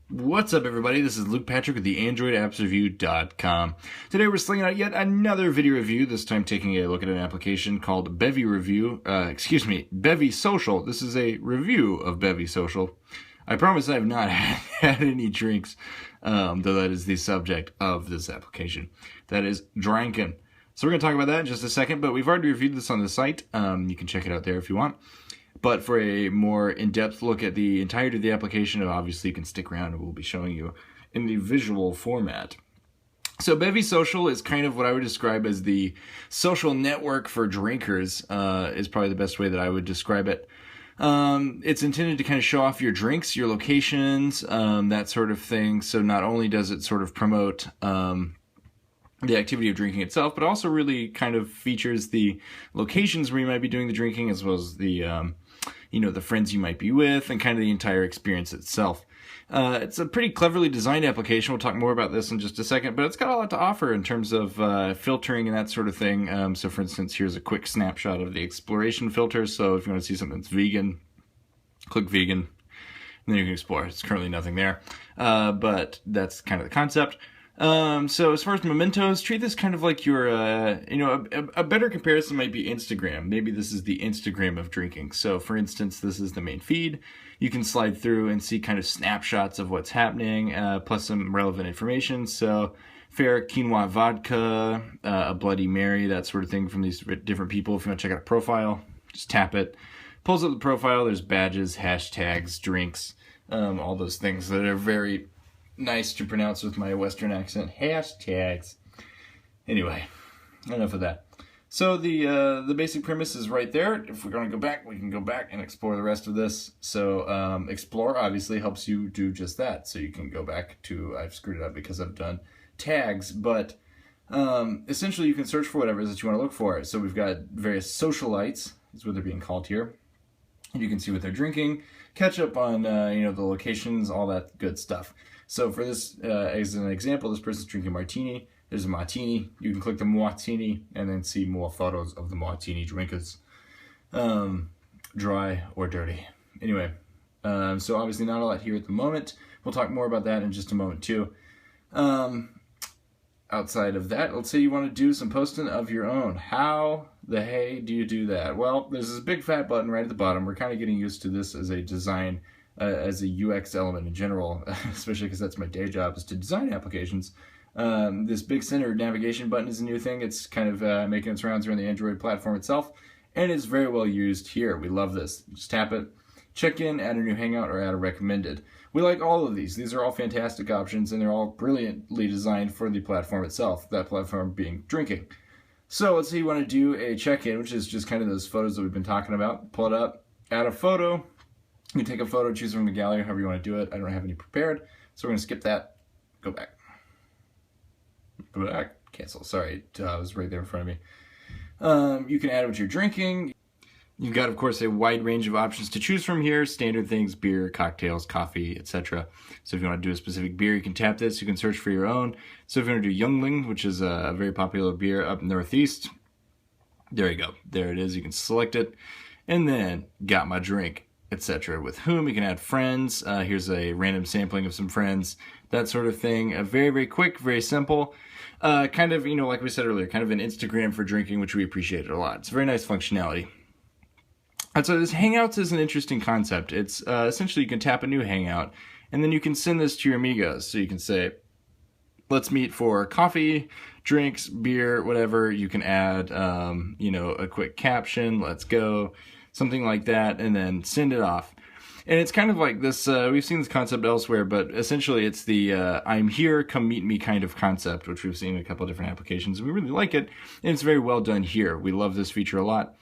What's up, everybody? This is Luke Patrick with the AndroidAppsReview.com. Today we're slinging out yet another video review, this time taking a look at an application called Bevy Social. This is a review of Bevy Social. I promise I have not had any drinks, though that is the subject of this application. That is drinking. So we're going to talk about that in just a second, but we've already reviewed this on the site. You can check it out there if you want. But for a more in-depth look at the entirety of the application, obviously you can stick around and we'll be showing you in the visual format. So Bevy Social is kind of what I would describe as the social network for drinkers, is probably the best way that I would describe it. It's intended to kind of show off your drinks, your locations, that sort of thing. So not only does it sort of promote the activity of drinking itself, but also really kind of features the locations where you might be doing the drinking, as well as the the friends you might be with, and kind of the entire experience itself. It's a pretty cleverly designed application. We'll talk more about this in just a second, but it's got a lot to offer in terms of filtering and that sort of thing. So for instance, here's a quick snapshot of the exploration filter. So if you want to see something that's vegan, click vegan, and then you can explore. It's currently nothing there, but that's kind of the concept. So as far as mementos, treat this kind of like your, a better comparison might be Instagram. Maybe this is the Instagram of drinking. So for instance, this is the main feed. You can slide through and see kind of snapshots of what's happening, plus some relevant information. So fair quinoa vodka, a Bloody Mary, that sort of thing from these different people. If you want to check out a profile, just tap it. Pulls up the profile. There's badges, hashtags, drinks, all those things that are very nice to pronounce with my Western accent. Hashtags. Anyway, enough of that. So the basic premise is right there. If we're going to go back, we can go back and explore the rest of this. So explore obviously helps you do just that. So you can go back to, I've screwed it up because I've done tags, but essentially you can search for whatever it is that you want to look for. So we've got various socialites, is what they're being called here. And you can see what they're drinking, catch up on the locations, all that good stuff. So for this, as an example, this person's drinking martini. There's a martini. You can click the martini and then see more photos of the martini drinkers, dry or dirty. Anyway, so obviously not a lot here at the moment. We'll talk more about that in just a moment too. Outside of that, let's say you want to do some posting of your own. How the hey do you do that? Well, there's this big fat button right at the bottom. We're kind of getting used to this as a design, as a UX element in general, especially because that's my day job, is to design applications. This big center navigation button is a new thing. It's kind of making its rounds around the Android platform itself, and it's very well used here. We love this. Just tap it, check in, add a new hangout, or add a recommended. We like all of these. These are all fantastic options, and they're all brilliantly designed for the platform itself, that platform being drinking. So let's say you want to do a check-in, which is just kind of those photos that we've been talking about. Pull it up, add a photo. You can take a photo, choose from the gallery, however you want to do it. I don't have any prepared, so we're going to skip that. Go back. Go back. Cancel. Sorry, it was right there in front of me. You can add what you're drinking. You've got, of course, a wide range of options to choose from here. Standard things, beer, cocktails, coffee, etc. So if you want to do a specific beer, you can tap this. You can search for your own. So if you want to do Youngling, which is a very popular beer up northeast, there you go. There it is. You can select it. And then, got my drink, etc. With whom, you can add friends. Here's a random sampling of some friends, that sort of thing. Very, very quick, very simple. Kind of, like we said earlier, kind of an Instagram for drinking, which we appreciated a lot. It's a very nice functionality. And so this Hangouts is an interesting concept. It's essentially you can tap a new Hangout, and then you can send this to your amigos. So you can say, let's meet for coffee, drinks, beer, whatever. You can add, a quick caption, let's go, something like that, and then send it off. And it's kind of like this, we've seen this concept elsewhere, but essentially it's the I'm here, come meet me kind of concept, which we've seen in a couple of different applications. We really like it, and it's very well done here. We love this feature a lot.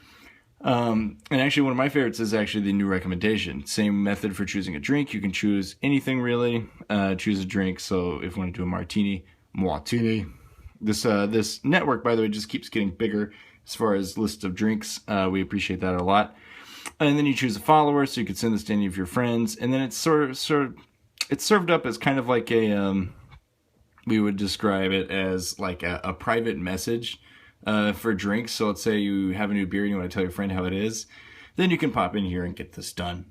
And actually one of my favorites is actually the new recommendation. Same method for choosing a drink. You can choose anything really, choose a drink. So if you want to do a martini. This network, by the way, just keeps getting bigger as far as list of drinks. We appreciate that a lot. And then you choose a follower, so you can send this to any of your friends. And then it's it's served up as kind of like a, we would describe it as like a private message for drinks. So let's say you have a new beer and you want to tell your friend how it is. then you can pop in here and get this done.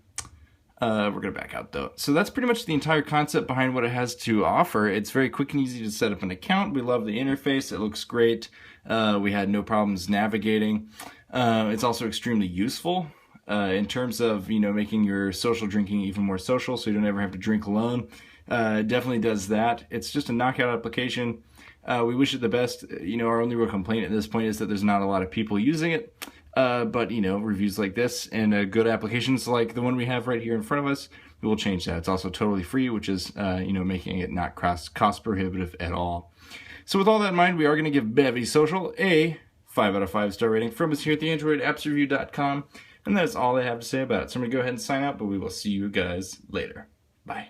We're going to back out though. So that's pretty much the entire concept behind what it has to offer. It's very quick and easy to set up an account. We love the interface. It looks great. We had no problems navigating. It's also extremely useful in terms of, making your social drinking even more social so you don't ever have to drink alone. It definitely does that. It's just a knockout application. We wish it the best. Our only real complaint at this point is that there's not a lot of people using it. But reviews like this and good applications like the one we have right here in front of us, we will change that. It's also totally free, which is, making it not cost prohibitive at all. So with all that in mind, we are going to give BevySocial a 5 out of 5 star rating from us here at the AndroidAppsReview.com. And that's all I have to say about it. So I'm going to go ahead and sign out, but we will see you guys later. Bye.